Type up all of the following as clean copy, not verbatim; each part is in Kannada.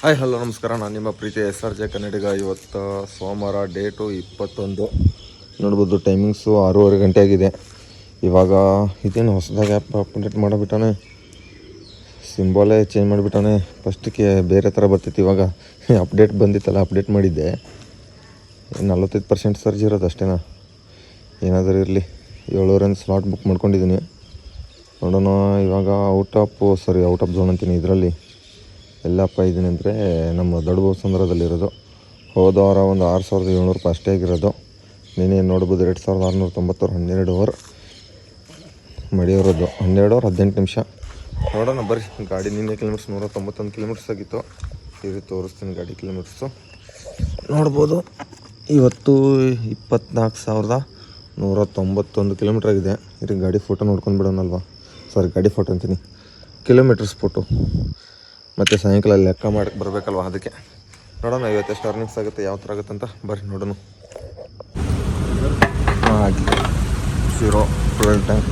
ಹಾಯ್ ಹಲೋ ನಮಸ್ಕಾರ, ನಾನು ನಿಮ್ಮ ಪ್ರೀತಿಯ SRJ ಕನ್ನಡಿಗ. ಇವತ್ತು ಸೋಮವಾರ, ಡೇಟು 21. ನೋಡ್ಬೋದು ಟೈಮಿಂಗ್ಸು 6:30 ಗಂಟೆ ಆಗಿದೆ. ಇವಾಗ ಇದೇನು ಹೊಸದಾಗಿ ಆ್ಯಪ್ ಅಪ್ಡೇಟ್ ಮಾಡಿಬಿಟ್ಟಾನೆ, ಸಿಂಬಾಲೇ ಚೇಂಜ್ ಮಾಡಿಬಿಟ್ಟಾನೆ. ಫಸ್ಟಿಗೆ ಬೇರೆ ಥರ ಬರ್ತಿತ್ತು, ಇವಾಗ ಅಪ್ಡೇಟ್ ಬಂದಿತ್ತಲ್ಲ, ಅಪ್ಡೇಟ್ ಮಾಡಿದ್ದೆ. 45% ಸರ್ಜ್ ಇರೋದು ಅಷ್ಟೇನಾ, ಏನಾದರೂ ಇರಲಿ. 7 ರನ್ ಸ್ಲಾಟ್ ಬುಕ್ ಮಾಡ್ಕೊಂಡಿದ್ದೀನಿ. ನೋಡೋಣ ಇವಾಗ ಔಟ್ ಆಫ್ ಝೋನ್ ಅಂತೀನಿ. ಇದರಲ್ಲಿ ಎಲ್ಲಪ್ಪ ಇದ್ದೀನಿ ಅಂದರೆ ನಮ್ಮ ದೊಡ್ಡ ಬೋಸಂದ್ರದಲ್ಲಿರೋದು. ಹೋದ ವಾರ ಒಂದು 6,700 ರೂಪಾಯಿ ಅಷ್ಟೇ ಆಗಿರೋದು. ನೀನೇ ನೋಡ್ಬೋದು 2,690 12 ಓವರ್ ಮಡಿಯೋರದ್ದು, 12 ಓವರ್ 18 ನಿಮಿಷ. ನೋಡೋಣ ಬರ್ರಿ. ಗಾಡಿ ನಿನ್ನೆ ಕಿಲೋಮೀಟ್ರ್ಸ್ 191 ಕಿಲೋಮೀಟ್ರ್ಸ್ ಆಗಿತ್ತು. ಈ ರೀತಿ ತೋರಿಸ್ತೀನಿ ಗಾಡಿ ಕಿಲೋಮೀಟ್ರ್ಸು. ನೋಡ್ಬೋದು ಇವತ್ತು 24,191 ಕಿಲೋಮೀಟ್ರ್ ಆಗಿದೆ. ಇದು ಗಾಡಿ ಫೋಟೋ ನೋಡ್ಕೊಂಡು ಬಿಡೋಣಲ್ವಾ, ಗಾಡಿ ಫೋಟೋ ಅಂತೀನಿ, ಕಿಲೋಮೀಟರ್ಸ್ ಫೋಟೋ. ಮತ್ತು ಸಾಯಂಕಾಲ ಲೆಕ್ಕ ಮಾಡಕ್ಕೆ ಬರಬೇಕಲ್ವ, ಅದಕ್ಕೆ ನೋಡೋಣ ಇವತ್ತು ಎಷ್ಟು ಅರ್ನಿಂಗ್ಸ್ ಆಗುತ್ತೆ, ಯಾವ ಥರ ಆಗುತ್ತೆ ಅಂತ ಬರ್ರಿ ನೋಡೋಣ. ಹಾಗೆ 0 ಟೈಮ್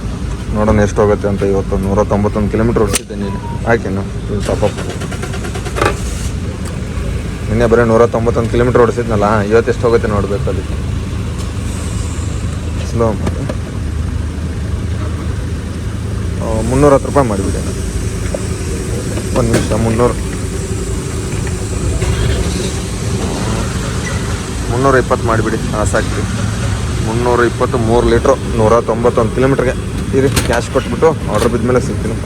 ನೋಡೋಣ ಎಷ್ಟು ಹೋಗುತ್ತೆ ಅಂತ. ಇವತ್ತು 191 ಕಿಲೋಮೀಟ್ರ್ ಓಡಿಸಿದ್ದೆ ನೀನು, ಹಾಕೇನು ಟಾಪಪ್. ನಿನ್ನೆ ಬರೀ 191 ಕಿಲೋಮೀಟ್ರ್ ಓಡಿಸಿದ್ನಲ್ಲ, ಇವತ್ತು ಎಷ್ಟು ಹೋಗುತ್ತೆ ನೋಡಬೇಕು. ಅದಕ್ಕೆ ಸ್ಲೋ ಮಾಡಿ 310 ರೂಪಾಯಿ ಮಾಡಿಬಿಟ್ಟೆ. ಒಂದು ನಿಮಿಷ, 320 ಮಾಡಿಬಿಡಿ. ಸಾಕು, 320 3 ಲೀಟ್ರು 191 ಕಿಲೋಮೀಟ್ರಿಗೆ. ಇರಿ ಕ್ಯಾಶ್ ಕೊಟ್ಬಿಟ್ಟು ಆರ್ಡ್ರ್ ಬಿದ್ದ ಮೇಲೆ ಸಿಗ್ತೀನಿ.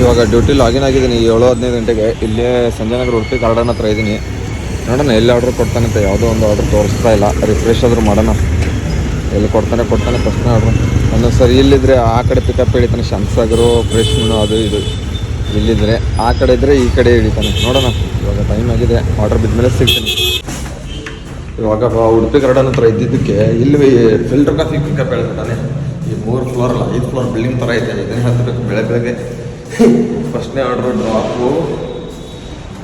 ಇವಾಗ ಡ್ಯೂಟಿ ಲಾಗಿನ್ ಆಗಿದ್ದೀನಿ 7-15 ಗಂಟೆಗೆ. ಇಲ್ಲೇ ಸಂಜಯನಗರ ಉಡುಪಿ ಗಾರ್ಡನ್ ಹತ್ರ ಇದ್ದೀನಿ. ನೋಡೋಣ ಎಲ್ಲಿ ಆರ್ಡ್ರ್ ಕೊಡ್ತಾನಂತ. ಯಾವುದೋ ಒಂದು ಆರ್ಡ್ರ್ ತೋರಿಸ್ತಾ ಇಲ್ಲ, ರಿಫ್ರೆಶ್ ಆದರೂ ಮಾಡೋಣ. ಎಲ್ಲಿ ಕೊಡ್ತಾನೆ ಫಸ್ಟ್ನೇ ಆರ್ಡ್ರು. ಒಂದೊಂದು ಸರಿ ಇಲ್ಲಿದ್ದರೆ ಆ ಕಡೆ ಪಿಕಪ್ ಹಿಡಿತಾನೆ, ಶಾಂತಸಾಗರು, ಫ್ರೆಶ್ ಮೀನು ಅದು ಇದು. ಇಲ್ಲಿದ್ದರೆ ಆ ಕಡೆ ಇದ್ದರೆ ಈ ಕಡೆ ಹಿಡಿತಾನೆ. ನೋಡೋಣ, ಇವಾಗ ಟೈಮ್ ಆಗಿದೆ, ಆರ್ಡ್ರ್ ಬಿದ್ದ ಮೇಲೆ ಸಿಗ್ತೀನಿ. ಇವಾಗ ಉಡುಪಿ ಗಾರ್ಡನ್ ಹತ್ರ ಇದ್ದಿದ್ದಕ್ಕೆ ಇಲ್ಲಿ ಫಿಲ್ಟರ್ ಕಾಫಿ ಪಿಕಪ್ ಹೇಳ್ತಾನೆ. ಈ 3 ಫ್ಲೋರ್ ಅಲ್ಲ, 5 ಫ್ಲೋರ್ ಬಿಲ್ಡಿಂಗ್ ಥರ ಐತೆ. ಇದನ್ನೇ ಹತ್ತಬೇಕು ಬೆಳಗ್ಗೆ. ಫಸ್ಟ್ನೇ ಆರ್ಡ್ರು ಡ್ರಾಪು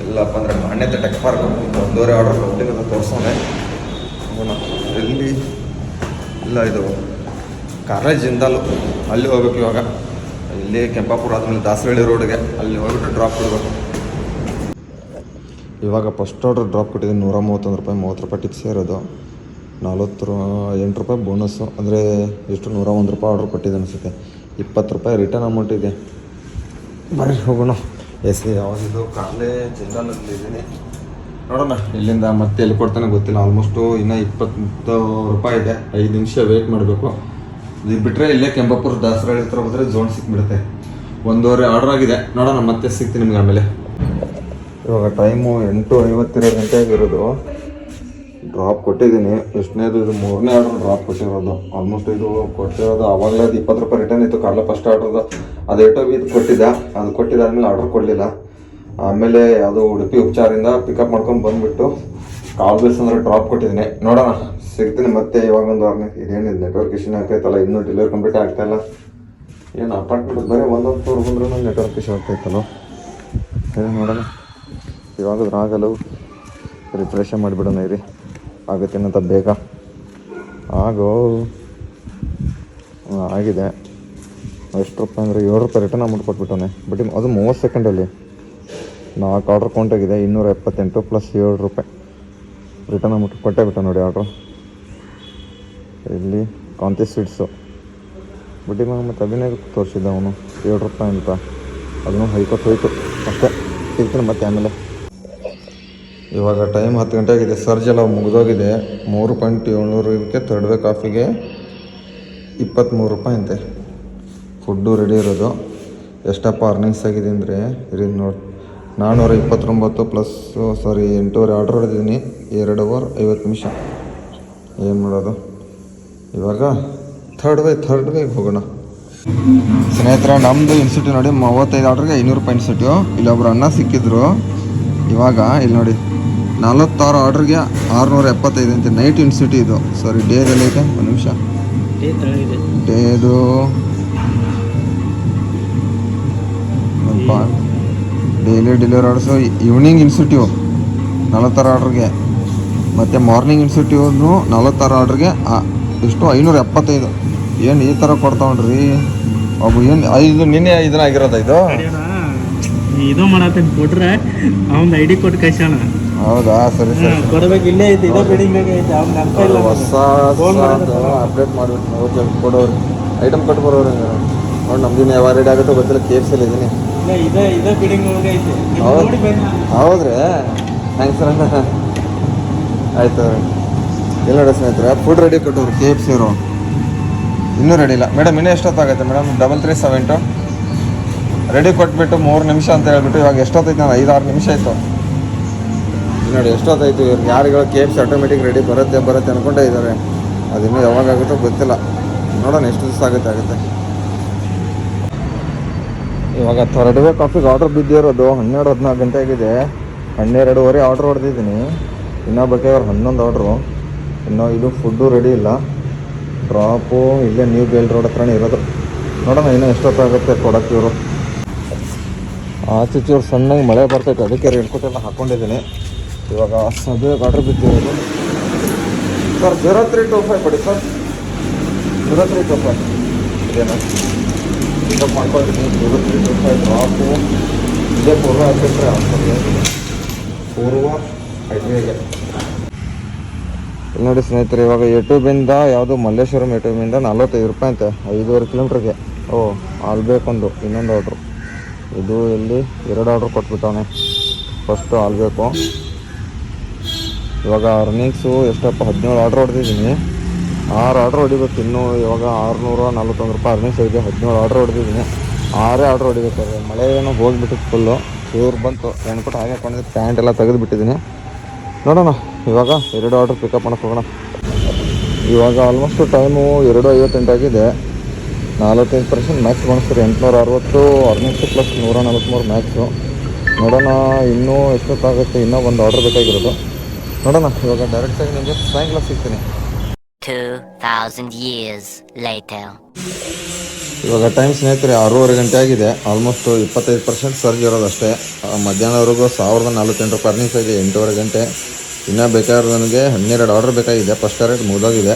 ಎಲ್ಲಪ್ಪ ಅಂದರೆ ಮಾನ್ಯತೆ ಟೆಕ್ ಪಾರ್ಕ್ 1.5 ಆರ್ಡ್ರ್ ಕೊಟ್ಟಿನ ತೋರಿಸೋಣ. ಎಲ್ಲಿ ಇಲ್ಲ, ಇದು ಕಾಲೇಜಿಂದಲೂ ಅಲ್ಲಿ ಹೋಗ್ಬೇಕು. ಇವಾಗ ಇಲ್ಲಿ ಕೆಂಪಾಪುರ ಆದಮೇಲೆ ದಾಸರಳ್ಳಿ ರೋಡ್ಗೆ ಅಲ್ಲಿ ಹೋಗ್ಬಿಟ್ಟು ಡ್ರಾಪ್ ಕೊಡಬೇಕು. ಇವಾಗ ಫಸ್ಟ್ ಆರ್ಡ್ರ್ ಡ್ರಾಪ್ ಕೊಟ್ಟಿದ್ದೀನಿ 131 ರೂಪಾಯಿ, 30 ರೂಪಾಯಿ ಟಿಪ್ಸ್ ಇರೋದು, 48 ರೂಪಾಯಿ ಬೋನಸ್ಸು. ಅಂದರೆ ಎಷ್ಟು 101 ರೂಪಾಯಿ ಆರ್ಡ್ರ್ ಕೊಟ್ಟಿದ್ದೆ ಅನಿಸುತ್ತೆ. 20 ರೂಪಾಯಿ ರಿಟರ್ನ್ ಅಮೌಂಟ್ ಇದೆ. ಬರ್ರಿ ಹೋಗೋಣ. ಯಾವುದಿದು ಕಾಲೇ ಜಿಂದಾಲಲ್ಲಿ ಇದ್ದೀನಿ. ನೋಡೋಣ ಇಲ್ಲಿಂದ ಮತ್ತೆ ಎಲ್ಲಿ ಕೊಡ್ತಾನೆ ಗೊತ್ತಿಲ್ಲ. ಆಲ್ಮೋಸ್ಟು ಇನ್ನೂ 20 ರೂಪಾಯಿ ಇದೆ. 5 ನಿಮಿಷ ವೆಯ್ಟ್ ಮಾಡಬೇಕು. ಇದು ಬಿಟ್ಟರೆ ಇಲ್ಲೇ ಕೆಂಪಾಪುರ ದಾಸರಳ್ಳಿ ಹತ್ರ ಹೋದರೆ ಝೋನ್ ಸಿಕ್ಬಿಡುತ್ತೆ. 1:30 ಆರ್ಡ್ರ್ ಆಗಿದೆ. ನೋಡೋಣ ಮತ್ತೆ ಸಿಗ್ತೀನಿ ನಿಮ್ಗೆ ಆಮೇಲೆ. ಇವಾಗ ಟೈಮು 8:52 ಗಂಟೆ ಆಗಿರೋದು. ಡ್ರಾಪ್ ಕೊಟ್ಟಿದ್ದೀನಿ. ಎಷ್ಟನೇದು ಇದು 3ನೇ ಆರ್ಡ್ರ್ ಡ್ರಾಪ್ ಕೊಟ್ಟಿರೋದು. ಆಲ್ಮೋಸ್ಟ್ ಇದು ಕೊಟ್ಟಿರೋದು ಆವಾಗಲೇ ಅದು 20 ರೂಪಾಯಿ ರಿಟರ್ನ್ ಇತ್ತು. ಕಾರಣ ಫಸ್ಟ್ ಆರ್ಡ್ರದ್ದು ಅದು ಇದು ಕೊಟ್ಟಿದ್ದೆ. ಅದು ಕೊಟ್ಟಿದ್ದಾದ್ಮೇಲೆ ಆರ್ಡ್ರ್ ಕೊಡಲಿಲ್ಲ. ಆಮೇಲೆ ಅದು ಉಡುಪಿ ಉಪಚಾರಿಂದ ಪಿಕಪ್ ಮಾಡ್ಕೊಂಡು ಬಂದುಬಿಟ್ಟು ಕಾಲ್ ಬೇಸ್ ಅಂದರೆ ಡ್ರಾಪ್ ಕೊಟ್ಟಿದ್ದೀನಿ. ನೋಡೋಣ ಸಿಗ್ತೀನಿ ಮತ್ತೆ. ಇವಾಗ ಒಂದು ಇದೇನಿದೆ ನೆಟ್ವರ್ಕ್ ಇಶ್ಯೂನ್ ಆಗ್ತಾಯಿತ್ತಲ್ಲ, ಇನ್ನೂ ಡೆಲಿವರಿ ಕಂಪ್ಲೀಟ್ ಆಗ್ತಾಯಿಲ್ಲ. ಏನು ಅಪಾರ್ಟ್ಮೆಂಟ್ ಬರೀ ಒಂದೊಂದು ಫ್ಲೋರ್ ಬಂದ್ರೂ ನೆಟ್ವರ್ಕ್ ಇಶ್ಯೂ ಆಗ್ತಾಯಿತ್ತಲ್ಲ. ನೋಡೋಣ ಇವಾಗಾದ್ರೂ ಆಗಲು ರಿಫ್ರೆಶ್ ಮಾಡಿಬಿಡೋಣ. ಇರಿ ಆಗುತ್ತೇನಂತ ಬೇಗ ಆಗೋ. ಆಗಿದೆ. ಎಷ್ಟು ರೂಪಾಯಿ ಅಂದರೆ 7 ರೂಪಾಯಿ ರಿಟರ್ನ್ ಅಮೌಂಟ್ ಕೊಟ್ಬಿಟ್ಟವನೆ. ಬಟ್ ಅದು 30 ಸೆಕೆಂಡಲ್ಲಿ 4 ಆರ್ಡ್ರ್ ಕೌಂಟಾಗಿದೆ. 278 ಪ್ಲಸ್ 7 ರೂಪಾಯಿ ರಿಟರ್ನ್ ಅಮೌಂಟ್ ಕೊಟ್ಟೇ ಬಿಟ್ಟ ನೋಡಿ ಆರ್ಡ್ರು. ಇಲ್ಲಿ ಕಾಂತಿ ಸ್ವೀಟ್ಸು ಬಡ್ಡಿ ಮಗ ಮತ್ತು ಅಭಿನಯ ತೋರಿಸಿದ್ದ ಅವನು 7 ರೂಪಾಯಿ ಅಂತ. ಅದನ್ನು ಹೋಯ್ತು ಅಷ್ಟೇ. ಸಿಗ್ತೀನಿ ಮತ್ತೆ ಆಮೇಲೆ. ಇವಾಗ ಟೈಮ್ 10 ಗಂಟೆ ಆಗಿದೆ. ಸರ್ಜ್ ಎಲ್ಲ ಮುಗಿದೋಗಿದೆ. 3.700 ಇದಕ್ಕೆ ಥರ್ಡ್ ವೇ ಕಾಫಿಗೆ 23 ರೂಪಾಯಿ ಅಂತೆ. ಫುಡ್ಡು ರೆಡಿ ಇರೋದು. ಎಷ್ಟಪ್ಪ ಅರ್ನಿಂಗ್ಸ್ ಆಗಿದೆ ಅಂದರೆ ಇರಿ ನೋಡಿ, 429 ಪ್ಲಸ್ 8:30 ಆರ್ಡ್ರ್ ಹೊಡೆದಿದ್ದೀನಿ. 2 ಅವರ್ 50 ನಿಮಿಷ. ಏನು ಮಾಡೋದು ಇವಾಗ? ಥರ್ಡ್ ವೇಗೆ ಹೋಗೋಣ. ಸ್ನೇಹಿತರೆ, ನಮ್ಮದು ಇನ್ಸ್ಟಿಟ್ಯೂಟ್ ನೋಡಿ 35 ಆರ್ಡ್ರಿಗೆ 500 ರೂಪಾಯಿ ಇನ್ಸ್ಟಿಟ್ಯೂಟ್. ಇಲ್ಲೊಬ್ರು ಅಣ್ಣ ಸಿಕ್ಕಿದ್ರು. ಇವಾಗ ಇಲ್ಲಿ ನೋಡಿ 46 ಆರ್ಡ್ರಿಗೆ 675 ಅಂತೆ. ನೈಟ್ ಇನ್ಸ್ಟಿಟ್ಯೂಟ್ ಇದು. ಡೇದಲ್ಲಿ ಐತೆ. ಒಂದು ನಿಮಿಷ, ಡೇದು ಡೈಲಿ ಡೆಲಿವರಿ ಆರ್ಡ್ಸು. ಈವ್ನಿಂಗ್ ಇನ್ಸ್ಟಿಟ್ಯೂಟ್ 46 ಆರ್ಡ್ರಿಗೆ, ಮತ್ತು ಮಾರ್ನಿಂಗ್ ಇನ್ಸ್ಟಿಟ್ಯೂಟ್ನು 46 ಆರ್ಡ್ರಿಗೆ ಎಷ್ಟು 575. ಏನು ಈ ಥರ ಕೊಡ್ತಾವಣ್ರಿ ಒಬ್ಬ. ಏನು 5 ನಿನ್ನೆ 5 ಆಗಿರೋದು. ಇದು ಇದು ಮಾಡತ್ತೇನೆ ಕೊಟ್ರೆ ಅವ್ನ ಐ ಡಿ ಕೊಟ್ಟು ಕಳ್ಸೋಣ. ಹೌದಾ, ಸರಿ ಸರಿ. ಕೊಡ್ಬೇಕು, ಇಲ್ಲೇ ಐತಿ, ಇದೇ ಬಿಲ್ಡಿಂಗ್ ಐತಿ. ಅವ್ನ ನೆನಪ ಇಲ್ಲ, ಹೊಸ ಅಪ್ಡೇಟ್ ಮಾಡಿಬಿಟ್ಟು ಓಕೆ ಕೊಡೋರು ಐಟಮ್ ಕೊಟ್ಟು ಬರೋರು. ನೋಡಿ ನಮ್ದಿನ ಯಾವ ರೆಡಿ ಆಗುತ್ತೋ ಗೊತ್ತಿಲ್ಲ. KFC ಇದ್ದೀನಿ. ಇದೇ ಬಿಲ್ಡಿಂಗ್ ಒಳಗೆ ಐತಿ. ಹೌದು ಹೌದ್ರಿ, ಥ್ಯಾಂಕ್ಸ್ ಸರ್. ಆಯ್ತು ಇಲ್ಲ ನೋಡಿ ಸ್ನೇಹಿತರೆ, ಫುಡ್ ರೆಡಿ ಕೊಟ್ಟವ್ರು KFC ಅವರು. ಇನ್ನೂ ರೆಡಿ ಇಲ್ಲ ಮೇಡಮ್. ಇನ್ನೂ ಎಷ್ಟೊತ್ತಾಗುತ್ತೆ ಮೇಡಮ್? 3372 ರೆಡಿ ಕೊಟ್ಬಿಟ್ಟು 3 ನಿಮಿಷ ಅಂತ ಹೇಳ್ಬಿಟ್ಟು ಇವಾಗ ಎಷ್ಟೊತ್ತೈತೆ? ನಾನು 5-6 ನಿಮಿಷ ಆಯಿತು ನೋಡಿ. ಎಷ್ಟೊತ್ತಾಯಿತು ಇವ್ರಿಗೆ ಯಾರಿಗೂ KFC ಆಟೋಮೆಟಿಕ್ ರೆಡಿ ಬರುತ್ತೆ ಅಂದ್ಕೊಂಡೇ ಇದ್ದಾರೆ. ಅದಿನ್ನೂ ಯಾವಾಗ ಆಗುತ್ತೋ ಗೊತ್ತಿಲ್ಲ. ನೋಡೋಣ ಎಷ್ಟು ದಿವಸ ಆಗುತ್ತೆ. ಇವಾಗ ಥರ್ಡ್ ವೇ ಕಾಫಿಗೆ ಆರ್ಡ್ರ್ ಬಿದ್ದಿರೋದು 12-14 ಗಂಟೆ ಆಗಿದೆ. 12:30 ಆರ್ಡ್ರ್ ಹೊಡೆದಿದ್ದೀನಿ. ಇನ್ನೂ ಬೇಕಾದ್ರೆ 11 ಆರ್ಡ್ರು. ಇನ್ನೂ ಇದು ಫುಡ್ಡು ರೆಡಿ ಇಲ್ಲ. ಡ್ರಾಪು ಇಲ್ಲೇ ನ್ಯೂ ಬೇಲ್ ರೋಡ್ ಹತ್ರನೇ ಇರೋದು. ನೋಡೋಣ ಇನ್ನೂ ಎಷ್ಟೊತ್ತಾಗುತ್ತೆ ಕೊಡೋಕ್ಕೆ ಇವರು. ಆಚೆ ಚೂರು ಸಣ್ಣಗೆ ಮಳೆ ಬರ್ತೈತೆ, ಅದಕ್ಕೆ ರೇಟ್ ಕೊಟ್ಟೆಲ್ಲ ಹಾಕ್ಕೊಂಡಿದ್ದೀನಿ. ಇವಾಗ ಸದ್ಯಕ್ಕೆ ಆರ್ಡ್ರ್ ಬಿದ್ದಿರೋದು ಸರ್ 0325 ಕೊಡಿ ಸರ್. 0325 ಇದೇನಾ ಪಿಕಪ್ ಮಾಡ್ಕೊಳ್ತೀನಿ. 0325 ಡ್ರಾಪು ಇದೇ ಪೂರ್ವ ಹಾಕಿಟ್ರೆ ಪೂರ್ವ ಹೈವೇಗೆ. ನೋಡಿ ಸ್ನೇಹಿತರೆ, ಇವಾಗ ಎಟುಬಿಂದ ಯಾವುದು ಮಲ್ಲೇಶ್ವರಂ ಎಟುಬಿಂದ 45 ರೂಪಾಯಿ ಅಂತೆ 5.5 ಕಿಲೋಮೀಟ್ರಿಗೆ. ಆಲ್ಬೇಕೊಂದು ಇನ್ನೊಂದು ಆರ್ಡ್ರು. ಇದು ಇಲ್ಲಿ 2 ಆರ್ಡ್ರ್ ಕೊಟ್ಬಿಟ್ಟವನೆ. ಫಸ್ಟು ಆಲ್ಬೇಕು. ಇವಾಗ ಅರ್ನಿಂಗ್ಸು ಎಷ್ಟಪ್ಪ 17 ಆರ್ಡ್ರ್ ಹೊಡೆದಿದ್ದೀನಿ. 6 ಆರ್ಡ್ರ್ ಹೊಡಿಬೇಕು ಇನ್ನೂ. ಇವಾಗ 641 ರೂಪಾಯಿ ಅರ್ನಿಂಗ್ಸ್ ಇದೆ. 17 ಆರ್ಡ್ರ್ ಹೊಡೆದಿದ್ದೀನಿ. 6 ಆರ್ಡ್ರ್ ಹೊಡಿಬೇಕಾದ್ರೆ ಮಳೆ ಏನೋ ಹೋಗಿಬಿಟ್ಟಿತ್ತು ಫುಲ್ಲು. ಚೂರು ಬಂತು, ಎಣ್ಕೊಟ್ಟು ಹಾಗೆ ಹಾಕೊಂಡಿದ್ದು. ಪ್ಯಾಂಟ್ ಎಲ್ಲ ತೆಗೆದುಬಿಟ್ಟಿದ್ದೀನಿ. ನೋಡೋಣ ಇವಾಗ 2 ಆರ್ಡ್ರ್ ಪಿಕಪ್ ಮಾಡೋಕ್ಕೆ ಹೋಗೋಣ. ಇವಾಗ ಆಲ್ಮೋಸ್ಟ್ ಟೈಮು 2:58 ಆಗಿದೆ. 45% ಮ್ಯಾಕ್ಸ್ ಬಣಿಸ್ತಾರೆ. 860 earnings plus 143 max. ನೋಡೋಣ ಇನ್ನೂ ಎಷ್ಟೊತ್ತಾಗುತ್ತೆ. ಇನ್ನೂ ಒಂದು ಆರ್ಡ್ರ್ ಬೇಕಾಗಿರೋದು. ನೋಡೋಣ ಇವಾಗ ಡೈರೆಕ್ಟಾಗಿ ನಿಮಗೆ ಸಾಯಂಕಾಲ ಸಿಗ್ತೀನಿ. 2000 years later. ಇವಾಗ ಟೈಮ್ ಸ್ನೇಹಿತರೆ 6:30 ಗಂಟೆ ಆಗಿದೆ. ಆಲ್ಮೋಸ್ಟ್ 25% ಸರ್ಜ್ ಇರೋದು ಅಷ್ಟೇ. ಮಧ್ಯಾಹ್ನವರೆಗೂ 1048 ರೂಪಾಯಿ ಅರ್ನಿಂಗ್ಸ್ ಆಗಿದೆ. 8:30 ಗಂಟೆ. ಇನ್ನೂ ಬೇಕಾದ್ರೆ ನನಗೆ 12 ಆರ್ಡ್ರ್ ಬೇಕಾಗಿದೆ. ಫಸ್ಟ್ ರೇಟ್ ಮುಗಿದೋಗಿದೆ.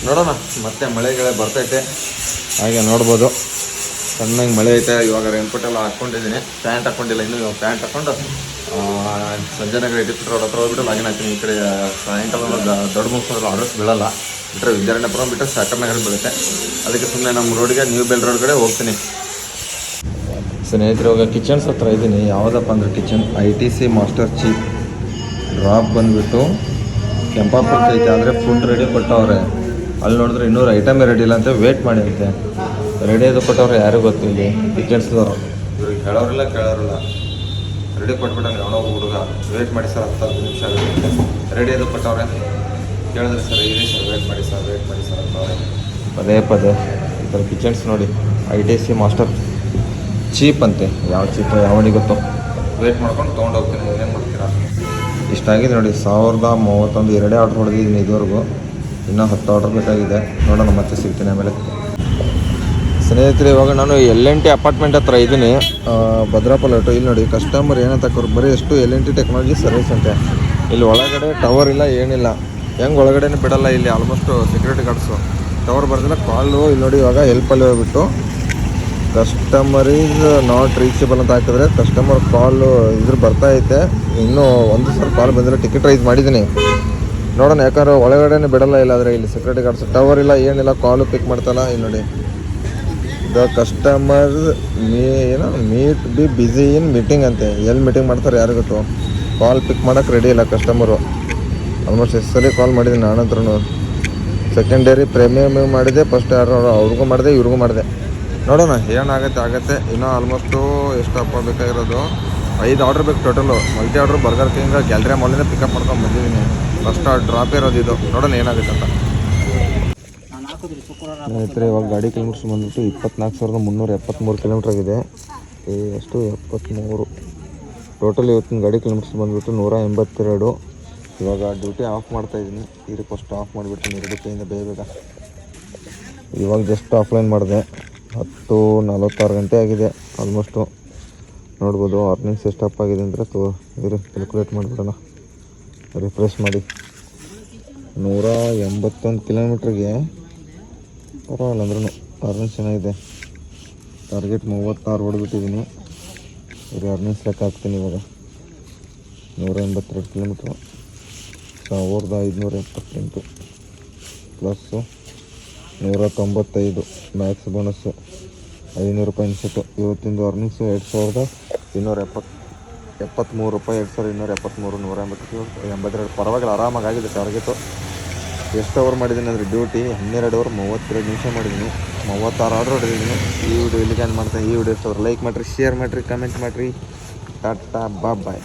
ನೋಡೋಣ ಮತ್ತೆ ಮಳೆಗಳೇ ಬರ್ತೈತೆ. ಹಾಗೆ ನೋಡ್ಬೋದು ಸಣ್ಣಗೆ ಮಳೆ ಐತೆ. ಇವಾಗ ರೇನ್ಕೋಟ್ ಎಲ್ಲ ಹಾಕ್ಕೊಂಡಿದ್ದೀನಿ. ಪ್ಯಾಂಟ್ ಹಾಕ್ಕೊಂಡಿಲ್ಲ ಇನ್ನೂ. ಇವಾಗ ಪ್ಯಾಂಟ್ ಹಾಕ್ಕೊಂಡು ಸಂಜೆನಗರ ಎಡಿಟ್ ರೋಡ್ ಹತ್ರ ಹೋಗ್ಬಿಟ್ಟು ಲಾಗಿನ್ ಆಗ್ತೀನಿ. ಈ ಕಡೆ ಸಾಯಂಕಾಲ ದೊಡ್ಡ ಮುಗಿಸೋದ್ರಲ್ಲಿ ಆರ್ಡರ್ಸ್ ಬೀಳಲ್ಲ. ಬಿಟ್ಟರೆ ವಿದ್ಯಾರಣ್ಯಪುರ ಬಿಟ್ಟರೆ ಸಾಕರ್ ನಗರ ಬೀಳುತ್ತೆ. ಅದಕ್ಕೆ ಸುಮ್ಮನೆ ನಮ್ಮ ರೋಡ್ಗೆ ನ್ಯೂ ಬೇಲ್ ರೋಡ್ ಕಡೆ ಹೋಗ್ತೀನಿ. ಸ್ನೇಹಿತರೆ ಇವಾಗ ಕಿಚನ್ಸ್ ಹತ್ರ ಇದ್ದೀನಿ. ಯಾವುದಪ್ಪ ಅಂದರೆ kitchen ITC master cheap. Drop ಬಂದುಬಿಟ್ಟು ಕೆಂಪಾಪುರಕ್ಕೆ ಐತೆ. ಆದರೆ ಫುಡ್ ರೆಡಿ ಕೊಟ್ಟವ್ರೆ. ಅಲ್ಲಿ ನೋಡಿದ್ರೆ 200 ಐಟಮೇ ರೆಡಿ ಇಲ್ಲ ಅಂತ ವೇಟ್ ಮಾಡಿ ಅಂತೆ. ರೆಡಿ ಅದು ಕೊಟ್ಟವ್ರೆ ಯಾರಿಗೂ ಗೊತ್ತು. ಇಲ್ಲಿ ಕಿಚನ್ಸ್ದವರು ಇವ್ರಿಗೆ ಹೇಳೋರಿಲ್ಲ ಕೇಳೋರಿಲ್ಲ. ರೆಡಿ ಕೊಟ್ಬಿಟ್ಟಂಗೆ ಅವನೋ ಹುಡುಗ ವೇಟ್ ಮಾಡಿ ಸರ್ 10 ನಿಮಿಷ ಆಗುತ್ತೆ. ರೆಡಿ ಅದು ಕೊಟ್ಟವ್ರೆ. ಕೇಳಿದ್ರೆ ಸರ್ ಇದೆ ಸರ್ ವೇಟ್ ಮಾಡಿ ಸರ್ ಅಂತವ್ರೆ. ಪದೇ ಈ ಥರ ಕಿಚನ್ಸ್ ನೋಡಿ. ITC ಮಾಸ್ಟರ್ ಚೀಪ್ ಅಂತೆ. ಯಾವ ಚೀಪ್ ಯಾವನಿಗೆ ಗೊತ್ತು. ವೇಟ್ ಮಾಡ್ಕೊಂಡು ತೊಗೊಂಡೋಗ್ತೀನಿ. ಏನು ಮಾಡ್ತೀರಾ? ಇಷ್ಟಾಗಿದೆ ನೋಡಿ. 1031 2 ಆರ್ಡ್ರ್ ಹೊಡೆದಿದ್ದೀನಿ ಇದುವರೆಗೂ. ಇನ್ನೂ 10 ಆರ್ಡ್ರ್ ಬೇಕಾಗಿದೆ. ನೋಡೋಣ ಮತ್ತೆ ಸಿಗ್ತೀನಿ ಆಮೇಲೆ. ಸ್ನೇಹಿತರೆ ಇವಾಗ ನಾನು L&T ಅಪಾರ್ಟ್ಮೆಂಟ್ ಹತ್ರ ಇದ್ದೀನಿ. ಭದ್ರಾಪುರ ಇಲ್ಲಿ ನೋಡಿ ಕಸ್ಟಮರ್ ಏನಂತ ಹಾಕೋರು ಬರೀ ಎಷ್ಟು L&T ಟೆಕ್ನಾಲಜಿ ಸರ್ವಿಸ್ ಅಂತೆ. ಇಲ್ಲಿ ಒಳಗಡೆ ಟವರ್ ಇಲ್ಲ ಏನಿಲ್ಲ. ಹೆಂಗೆ ಒಳಗಡೆನೇ ಬಿಡಲ್ಲ ಇಲ್ಲಿ. ಆಲ್ಮೋಸ್ಟ್ ಸೆಕ್ಯೂರಿಟಿ ಗಾರ್ಡ್ಸು ಟವರ್ ಬರ್ದಿಲ್ಲ. ಕಾಲು ಇಲ್ಲಿ ನೋಡಿ ಇವಾಗ ಹೆಲ್ಪಲ್ಲಿ ಹೋಗ್ಬಿಟ್ಟು ಕಸ್ಟಮರ್ ಈಸ್ ನಾಟ್ ರೀಚಬಲ್ ಅಂತ ಹಾಕಿದ್ರೆ ಕಸ್ಟಮರ್ ಕಾಲು ಇದ್ರ ಬರ್ತಾ ಐತೆ. ಇನ್ನೂ ಒಂದು ಸಲ ಕಾಲ್ ಬಂದರೆ ಟಿಕೆಟ್ ರೈಸ್ ಮಾಡಿದ್ದೀನಿ. ನೋಡೋಣ ಯಾಕಂದ್ರೆ ಒಳಗಡೆನೇ ಬಿಡಲ್ಲ. ಇಲ್ಲಾದರೆ ಇಲ್ಲಿ ಸೆಕ್ಯೂರಿಟಿ ಗಾರ್ಡ್ಸ್ ಟವರ್ ಇಲ್ಲ ಏನಿಲ್ಲ. ಕಾಲು ಪಿಕ್ ಮಾಡ್ತಲ್ಲ. ಇಲ್ಲಿ ನೋಡಿ the customer meet B busy in meeting ಅಂತೆ. ಎಲ್ಲಿ ಮೀಟಿಂಗ್ ಮಾಡ್ತಾರೆ ಯಾರು ಗೊತ್ತು. ಕಾಲ್ ಪಿಕ್ ಮಾಡೋಕ್ಕೆ ರೆಡಿ ಇಲ್ಲ ಕಸ್ಟಮರು. ಆಲ್ಮೋಸ್ಟ್ ಎಷ್ಟು ಸಲ ಕಾಲ್ ಮಾಡಿದ್ದೀನಿ ನಾನಂದ್ರೂ. ಸೆಕೆಂಡರಿ ಪ್ರೀಮಿಯಮ್ ಮಾಡಿದೆ. ಫಸ್ಟ್ ಯಾರು ಅವ್ರಿಗೂ ಮಾಡಿದೆ ಇವ್ರಿಗೂ ಮಾಡಿದೆ. ನೋಡೋಣ ಏನಾಗುತ್ತೆ. ಇನ್ನೂ ಆಲ್ಮೋಸ್ಟು ಎಷ್ಟಪ್ಪ ಬೇಕಾಗಿರೋದು 5 ಆರ್ಡ್ರ್ ಬೇಕು total. Multi order Burger King gallery ಮಾಲಿಂದ ಪಿಕಪ್ ಮಾಡ್ಕೊಂಡು ಬಂದಿದ್ದೀನಿ. ಫಸ್ಟ್ ಡ್ರಾಪ್ ಇರೋದು ಇದು. ನೋಡೋಣ ಏನಾಗುತ್ತೆ ಅಂತ. ಸ್ನೇಹಿತರೆ ಇವಾಗ ಗಾಡಿ ಕಿಲೋಮೀಟ್ರ್ಸ್ ಬಂದುಬಿಟ್ಟು 24,373 ಕಿಲೋಮೀಟ್ರ್ ಆಗಿದೆ. ಎಷ್ಟು 73 ಟೋಟಲ್. ಇವತ್ತಿನ ಗಾಡಿ ಕಿಲೋಮೀಟ್ರ್ಸ್ ಬಂದುಬಿಟ್ಟು 182. ಇವಾಗ ಡ್ಯೂಟಿ ಆಫ್ ಮಾಡ್ತಾಯಿದ್ದೀನಿ. ಇದಕ್ಕೆ ಫಸ್ಟ್ ಆಫ್ ಮಾಡಿಬಿಡ್ತೀನಿ 2 ಕೈಯಿಂದ ಬೇಗ. ಇವಾಗ ಜಸ್ಟ್ ಆಫ್ಲೈನ್ ಮಾಡಿದೆ. 10:46 ಗಂಟೆ ಆಗಿದೆ ಆಲ್ಮೋಸ್ಟು. ನೋಡ್ಬೋದು ಅರ್ನಿಂಗ್ಸ್ ಎಷ್ಟಪ್ಪ ಆಗಿದೆ ಅಂದರೆ ಕ್ಯಾಲ್ಕುಲೇಟ್ ಮಾಡಿಬಿಡೋಣ. ರಿಫ್ರೆಶ್ ಮಾಡಿ 181 ಕಿಲೋಮೀಟ್ರಿಗೆ ಪರವಾಗಿಲ್ಲ ಅಂದ್ರೂ ಅರ್ನಿಂಗ್ಸ್ ಚೆನ್ನಾಗಿದೆ. ಟಾರ್ಗೆಟ್ 36 ಹೊಡೆದ್ಬಿಟ್ಟಿದ್ದೀನಿ. ಇದು ಅರ್ನಿಂಗ್ಸ್ ಲೆಕ್ಕ ಹಾಕ್ತೀನಿ ಇವಾಗ. 182 ಕಿಲೋಮೀಟ್ರು, 1578 ಪ್ಲಸ್ಸು 195 ಮ್ಯಾಕ್ಸ್ ಬೋನಸ್ಸು, 500 ರೂಪಾಯಿ ಅನಿಸುತ್ತೆ. ಇವತ್ತಿಂದು ಅರ್ನಿಂಗ್ಸು 2273 ರೂಪಾಯಿ, 2273, 182 ಪರವಾಗಿಲ್ಲ, ಆರಾಮಾಗಿದೆ ಟಾರ್ಗೆಟು. ಎಷ್ಟು ಅವರ್ ಮಾಡಿದ್ದೀನಿ ಅಂದರೆ ಡ್ಯೂಟಿ 12 ಅವರ್ 32 ನಿಮಿಷ ಮಾಡಿದ್ದೀನಿ, 36 ಆರ್ಡ್ರ್ ಹೊಡೆದಿದ್ದೀನಿ. ಈ ವಿಡಿಯೋ ಇಲ್ಲಿಗೆ ಮಾಡ್ತೀನಿ. ಈ ವಿಡಿಯೋ ಇಷ್ಟ ಲೈಕ್ ಮಾಡಿರಿ, ಶೇರ್ ಮಾಡಿರಿ, ಕಮೆಂಟ್ ಮಾಡಿರಿ. ಟಾಟಾ ಬಾಯ್.